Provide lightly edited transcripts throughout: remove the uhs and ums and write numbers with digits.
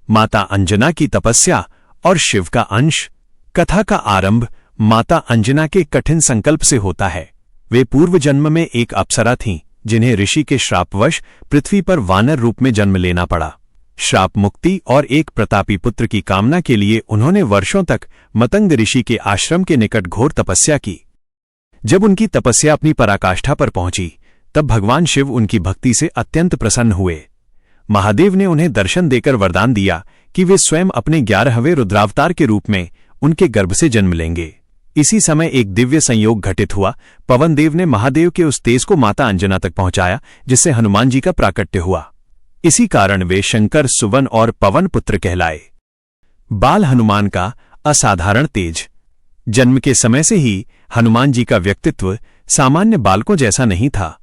माता अंजना की तपस्या और शिव का अंश। कथा का आरंभ माता अंजना के कठिन संकल्प से होता है। वे पूर्व जन्म में एक अप्सरा थीं, जिन्हें ऋषि के श्रापवश पृथ्वी पर वानर रूप में जन्म लेना पड़ा। श्राप मुक्ति और एक प्रतापी पुत्र की कामना के लिए उन्होंने वर्षों तक मतंग ऋषि के आश्रम के निकट घोर तपस्या की। जब उनकी तपस्या अपनी पराकाष्ठा पर पहुंची, तब भगवान शिव उनकी भक्ति से अत्यंत प्रसन्न हुए। महादेव ने उन्हें दर्शन देकर वरदान दिया कि वे स्वयं अपने 11वें रुद्रावतार के रूप में उनके गर्भ से जन्म लेंगे। इसी समय एक दिव्य संयोग घटित हुआ। पवन देव ने महादेव के उस तेज को माता अंजना तक पहुंचाया, जिससे हनुमान जी का प्राकट्य हुआ। इसी कारण वे शंकर, सुवन और पवन पुत्र कहलाए। बाल हनुमान का असाधारण तेज। जन्म के समय से ही हनुमान जी का व्यक्तित्व सामान्य बालकों जैसा नहीं था।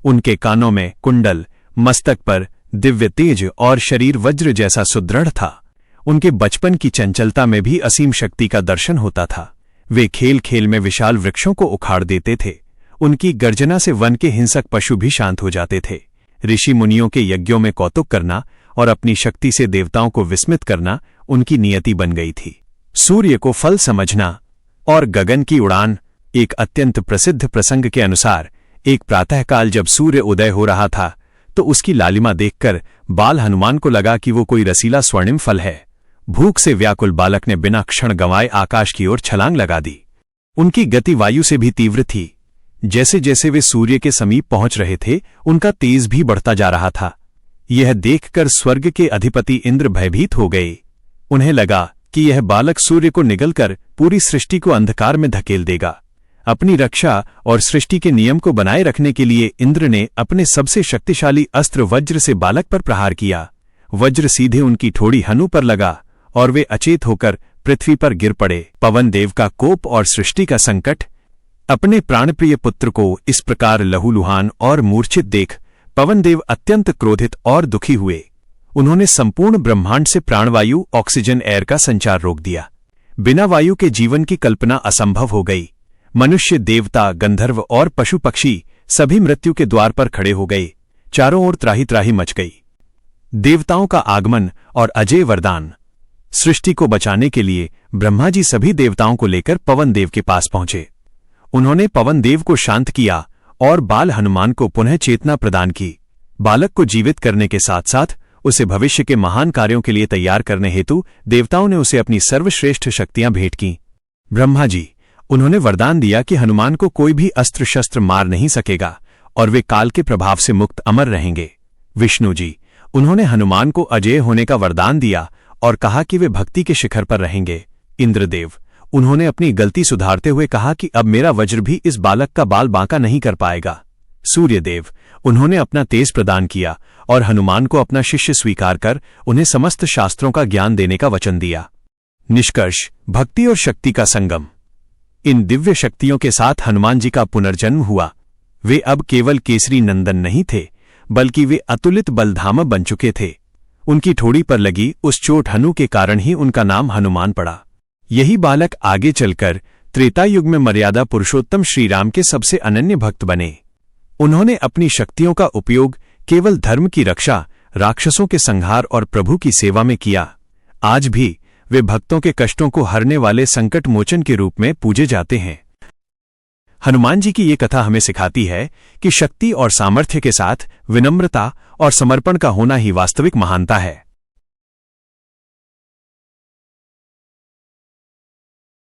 उनके कानों में कुंडल, मस्तक पर दिव्य तेज और शरीर वज्र जैसा सुदृढ़ था। उनके बचपन की चंचलता में भी असीम शक्ति का दर्शन होता था। वे खेल खेल में विशाल वृक्षों को उखाड़ देते थे। उनकी गर्जना से वन के हिंसक पशु भी शांत हो जाते थे। ऋषि मुनियों के यज्ञों में कौतुक करना और अपनी शक्ति से देवताओं को विस्मित करना उनकी नियति बन गई थी। सूर्य को फल समझना और गगन की उड़ान। एक अत्यंत प्रसिद्ध प्रसंग के अनुसार एक प्रातःकाल जब सूर्य उदय हो रहा था, तो उसकी लालिमा देखकर बाल हनुमान को लगा कि वो कोई रसीला स्वर्णिम फल है। भूख से व्याकुल बालक ने बिना क्षण गंवाए आकाश की ओर छलांग लगा दी। उनकी गति वायु से भी तीव्र थी। जैसे जैसे वे सूर्य के समीप पहुंच रहे थे, उनका तेज भी बढ़ता जा रहा था। यह देखकर स्वर्ग के अधिपति इंद्र भयभीत हो गए। उन्हें लगा कि यह बालक सूर्य को निगलकर पूरी सृष्टि को अंधकार में धकेल देगा। अपनी रक्षा और सृष्टि के नियम को बनाए रखने के लिए इंद्र ने अपने सबसे शक्तिशाली अस्त्र वज्र से बालक पर प्रहार किया। वज्र सीधे उनकी ठोड़ी हनु पर लगा और वे अचेत होकर पृथ्वी पर गिर पड़े। पवन देव का कोप और सृष्टि का संकट। अपने प्राणप्रिय पुत्र को इस प्रकार लहूलुहान और मूर्छित देख पवन देव अत्यंत क्रोधित और दुखी हुए। उन्होंने संपूर्ण ब्रह्मांड से प्राणवायु, ऑक्सीजन, एयर का संचार रोक दिया। बिना वायु के जीवन की कल्पना असंभव हो गई। मनुष्य, देवता, गंधर्व और पशु पक्षी सभी मृत्यु के द्वार पर खड़े हो गए। चारों ओर त्राही त्राही मच गई। देवताओं का आगमन और अजय वरदान। सृष्टि को बचाने के लिए ब्रह्मा जी सभी देवताओं को लेकर पवन देव के पास पहुंचे। उन्होंने पवन देव को शांत किया और बाल हनुमान को पुनः चेतना प्रदान की। बालक को जीवित करने के साथ साथ उसे भविष्य के महान कार्यों के लिए तैयार करने हेतु देवताओं ने उसे अपनी सर्वश्रेष्ठ शक्तियां भेंट की। ब्रह्मा जी, उन्होंने वरदान दिया कि हनुमान को कोई भी अस्त्र शस्त्र मार नहीं सकेगा और वे काल के प्रभाव से मुक्त अमर रहेंगे। विष्णु जी, उन्होंने हनुमान को अजेय होने का वरदान दिया और कहा कि वे भक्ति के शिखर पर रहेंगे। इंद्रदेव, उन्होंने अपनी गलती सुधारते हुए कहा कि अब मेरा वज्र भी इस बालक का बाल बांका नहीं कर पाएगा। सूर्यदेव, उन्होंने अपना तेज प्रदान किया और हनुमान को अपना शिष्य स्वीकार कर उन्हें समस्त शास्त्रों का ज्ञान देने का वचन दिया। निष्कर्ष, भक्ति और शक्ति का संगम। इन दिव्य शक्तियों के साथ हनुमान जी का पुनर्जन्म हुआ। वे अब केवल केसरी नंदन नहीं थे, बल्कि वे अतुलित बलधामा बन चुके थे। उनकी ठोड़ी पर लगी उस चोट हनु के कारण ही उनका नाम हनुमान पड़ा। यही बालक आगे चलकर त्रेता युग में मर्यादा पुरुषोत्तम श्रीराम के सबसे अनन्य भक्त बने। उन्होंने अपनी शक्तियों का उपयोग केवल धर्म की रक्षा, राक्षसों के संहार और प्रभु की सेवा में किया। आज भी वे भक्तों के कष्टों को हरने वाले संकट मोचन के रूप में पूजे जाते हैं। हनुमान जी की ये कथा हमें सिखाती है कि शक्ति और सामर्थ्य के साथ विनम्रता और समर्पण का होना ही वास्तविक महानता है।